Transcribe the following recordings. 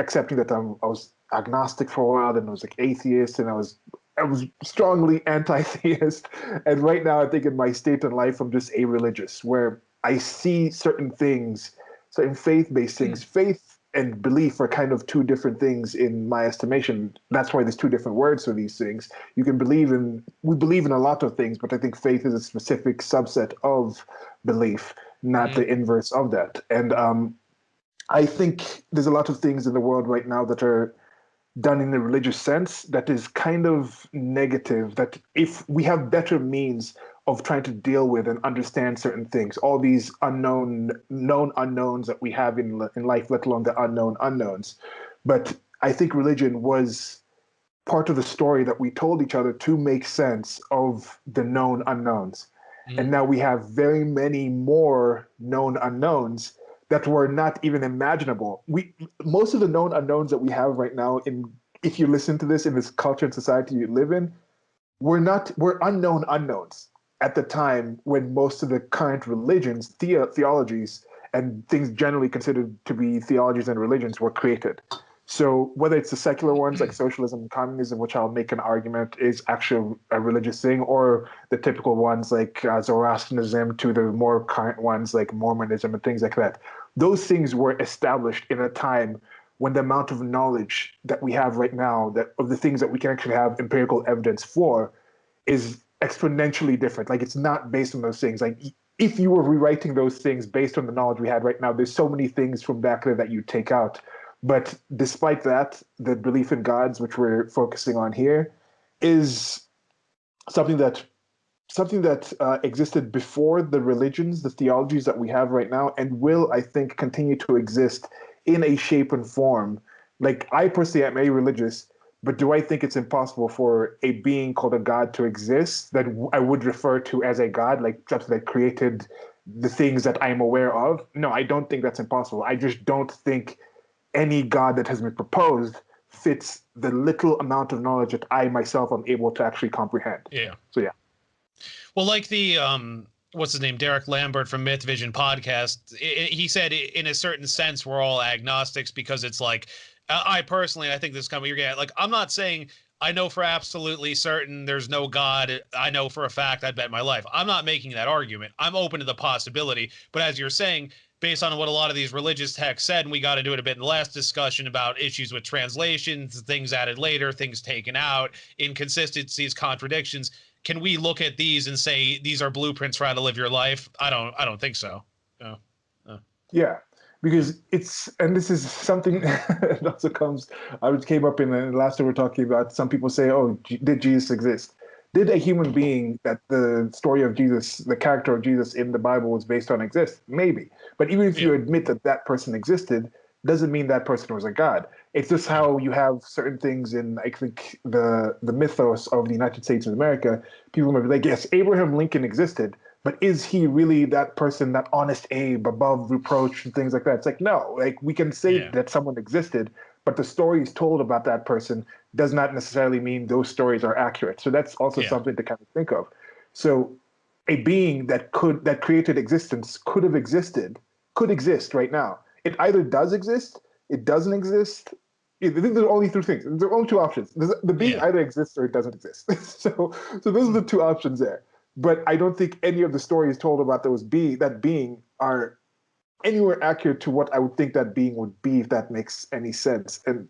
accepting that I was agnostic for a while, then I was like atheist, and I was strongly anti-theist. And right now, I think in my state in life, I'm just a-religious, where I see certain things, certain faith-based things. Faith and belief are kind of two different things in my estimation. That's why there's two different words for these things. You can we believe in a lot of things, but I think faith is a specific subset of belief, not the inverse of that. And I think there's a lot of things in the world right now that are done in a religious sense that is kind of negative, that if we have better means of trying to deal with and understand certain things, all these known unknowns that we have in life, let alone the unknown unknowns. But I think religion was part of the story that we told each other to make sense of the known unknowns. And now we have very many more known unknowns that were not even imaginable. Most of the known unknowns that we have right now, if you listen to this in this culture and society you live in, were unknown unknowns at the time when most of the current religions, theologies, and things generally considered to be theologies and religions were created. So whether it's the secular ones like socialism and communism, which I'll make an argument is actually a religious thing, or the typical ones like Zoroastrianism, to the more current ones like Mormonism and things like that, those things were established in a time when the amount of knowledge that we have right now, that of the things that we can actually have empirical evidence for, is exponentially different. Like, it's not based on those things. Like, if you were rewriting those things based on the knowledge we had right now, there's so many things from back there that you take out. But despite that, the belief in gods, which we're focusing on here, is something that existed before the religions, the theologies that we have right now, and will, I think, continue to exist in a shape and form. Like, I personally am a-religious, but do I think it's impossible for a being called a god to exist that I would refer to as a god, like something that created the things that I'm aware of? No, I don't think that's impossible. I just don't think any god that has been proposed fits the little amount of knowledge that I myself am able to actually comprehend. Yeah. So yeah. Well, like the what's his name, Derek Lambert from Myth Vision podcast, he said in a certain sense we're all agnostics, because it's like, I personally, I think this company, you're getting, like, I'm not saying I know for absolutely certain there's no God. I know for a fact, I'd bet my life. I'm not making that argument. I'm open to the possibility. But as you're saying, based on what a lot of these religious texts said, and we got into it a bit in the last discussion about issues with translations, things added later, things taken out, inconsistencies, contradictions, can we look at these and say these are blueprints for how to live your life? I don't think so. No. Yeah, because and this is something that also came up in the last time we were talking about. Some people say, oh, did Jesus exist? Did a human being that the story of Jesus, the character of Jesus in the Bible was based on exist? Maybe. But even if you admit that that person existed, doesn't mean that person was a god. It's just how you have certain things in, I think, the mythos of the United States of America. People might be like, yes, Abraham Lincoln existed, but is he really that person, that honest Abe, above reproach and things like that? It's like, no, like, we can say that someone existed, but the stories told about that person does not necessarily mean those stories are accurate. So that's also something to kind of think of. So a being that created existence could exist right now. It either does exist, it doesn't exist. I think there's only three things. There are only two options. The being either exists or it doesn't exist. So those are the two options there. But I don't think any of the stories told about that being are anywhere accurate to what I would think that being would be, if that makes any sense. And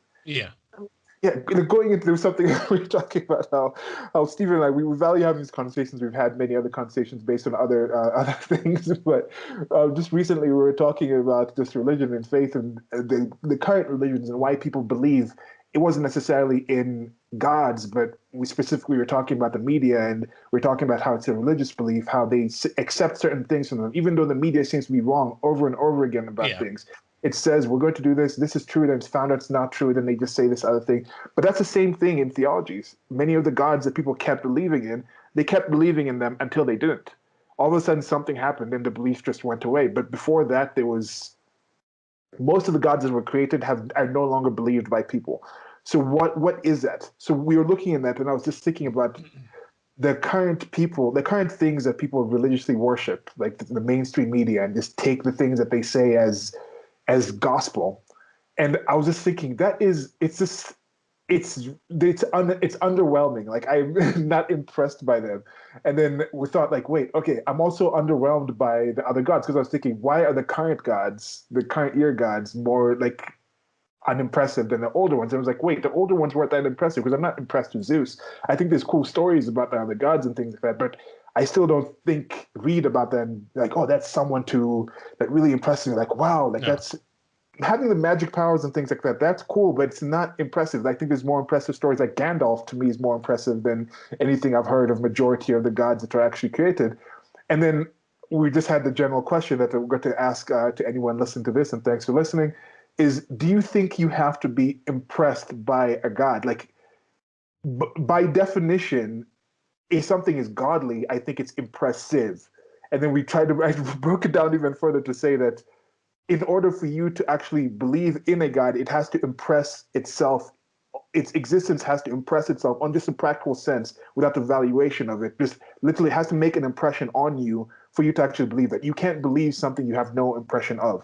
going into something we were talking about how Stephen and I, we value having these conversations. We've had many other conversations based on other things, but just recently we were talking about just religion and faith and the current religions and why people believe it wasn't necessarily in gods, but we specifically were talking about the media, and we're talking about how it's a religious belief, how they accept certain things from them, even though the media seems to be wrong over and over again about things. It says, we're going to do this is true, then it's found out it's not true, then they just say this other thing. But that's the same thing in theologies. Many of the gods that people kept believing in, they kept believing in them until they didn't. All of a sudden something happened and the belief just went away. But before that, there was most of the gods that were created are no longer believed by people. So what is that? So we were looking at that, and I was just thinking about the current things that people religiously worship, like the mainstream media, and just take the things that they say as gospel. And I was just thinking it's just it's underwhelming. Like I'm not impressed by them. And then we thought like, wait, okay, I'm also underwhelmed by the other gods because I was thinking, why are the current gods, the current year gods, more like unimpressive than the older ones? And I was like, wait, the older ones weren't that impressive because I'm not impressed with Zeus. I think there's cool stories about the other gods and things like that, but I still don't read about them like, oh, that's someone to that really impressed me. Like, wow, like No. that's having the magic powers and things like that. That's cool, but it's not impressive. I think there's more impressive stories. Like Gandalf to me is more impressive than anything I've heard of majority of the gods that are actually created. And then we just had the general question that we're going to ask to anyone listening to this, and thanks for listening, is do you think you have to be impressed by a god? Like, by definition, if something is godly, I think it's impressive. And then we tried to, I broke it down even further to say that in order for you to actually believe in a god, it has to impress itself. Its existence has to impress itself on just a practical sense without the valuation of it. Just literally has to make an impression on you for you to actually believe it. You can't believe something you have no impression of.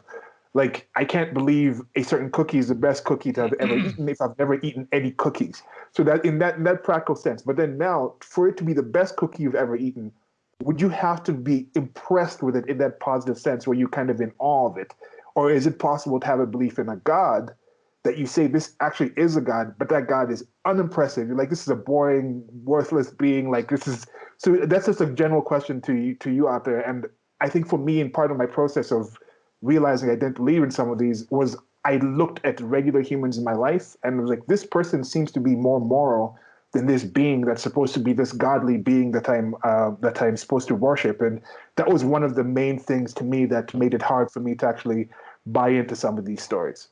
Like, I can't believe a certain cookie is the best cookie to have ever eaten if I've never eaten any cookies. So that in that practical sense. But then now, for it to be the best cookie you've ever eaten, would you have to be impressed with it in that positive sense where you're kind of in awe of it? Or is it possible to have a belief in a God that you say this actually is a God, but that God is unimpressive? You're like, this is a boring, worthless being. Like this is so that's just a general question to you out there. And I think for me, and part of my process of realizing I didn't believe in some of these was I looked at regular humans in my life and was like, this person seems to be more moral than this being that's supposed to be this godly being that I'm supposed to worship. And that was one of the main things to me that made it hard for me to actually buy into some of these stories.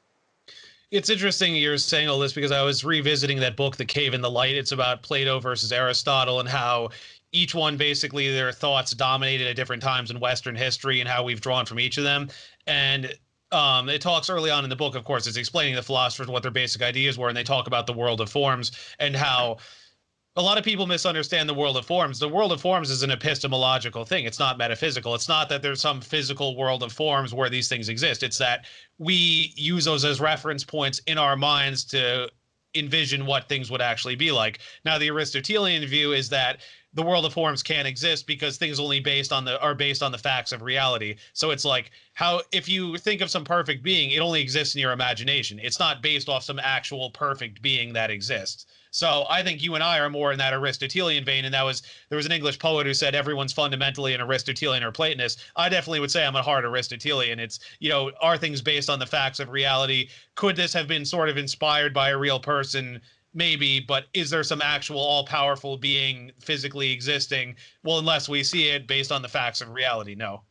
It's interesting you're saying all this because I was revisiting that book, The Cave in the Light. It's about Plato versus Aristotle and how each one basically their thoughts dominated at different times in Western history and how we've drawn from each of them. And it talks early on in the book, of course, it's explaining the philosophers what their basic ideas were, and they talk about the world of forms and how a lot of people misunderstand the world of forms. The world of forms is an epistemological thing. It's not metaphysical. It's not that there's some physical world of forms where these things exist. It's that we use those as reference points in our minds to envision what things would actually be like. Now, the Aristotelian view is that the world of forms can't exist because things only are based on the facts of reality. So it's like how if you think of some perfect being, it only exists in your imagination. It's not based off some actual perfect being that exists. So I think you and I are more in that Aristotelian vein, and there was an English poet who said everyone's fundamentally an Aristotelian or Platonist. I definitely would say I'm a hard Aristotelian. It's, are things based on the facts of reality? Could this have been sort of inspired by a real person? Maybe, but is there some actual all-powerful being physically existing? Well, unless we see it based on the facts of reality, no.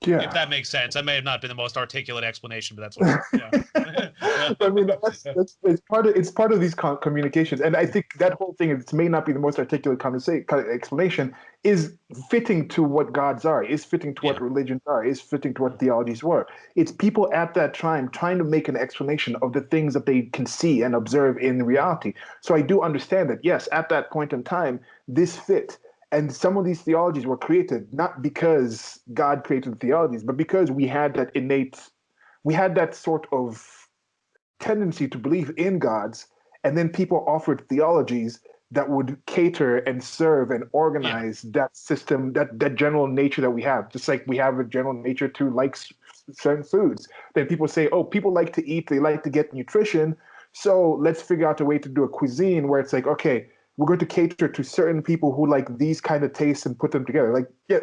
If Yeah. that makes sense. That may have not been the most articulate explanation, but that's what, I mean, that's it's part of these communications, and I think that whole thing it may not be the most articulate explanation is fitting to what gods are, is fitting to yeah. what religions are, is fitting to what theologies were. It's people at that time trying to make an explanation of the things that they can see and observe in reality. So I do understand that yes, at that point in time, this fit. And some of these theologies were created not because God created the theologies, but because we had that sort of tendency to believe in gods, and then people offered theologies that would cater and serve and Yeah. organize that system, that general nature that we have. Just like we have a general nature to like certain foods. Then people say, oh, people like to eat, they like to get nutrition, so let's figure out a way to do a cuisine where it's like, okay, we're going to cater to certain people who like these kind of tastes and put them together. Like, yeah,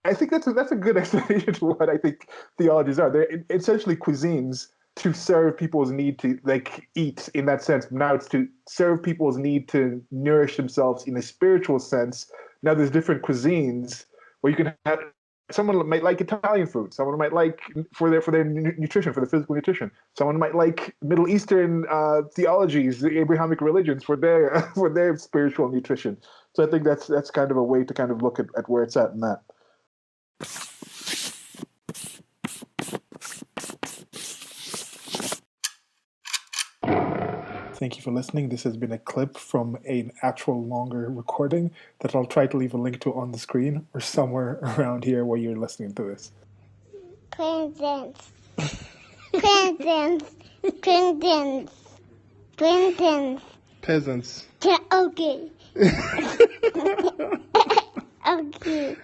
I think that's a good explanation to what I think theologies are. They're essentially cuisines to serve people's need to like eat in that sense. Now it's to serve people's need to nourish themselves in a spiritual sense. Now there's different cuisines where you can have someone might like Italian food, someone might like for their nutrition, for the physical nutrition. Someone might like Middle Eastern theologies, the Abrahamic religions for their for their spiritual nutrition. So I think that's kind of a way to kind of look at where it's at in that. Thank you for listening. This has been a clip from an actual longer recording that I'll try to leave a link to on the screen or somewhere around here where you're listening to this. Presents. Princess. Princess. Princess. Peasants. Okay. Okay.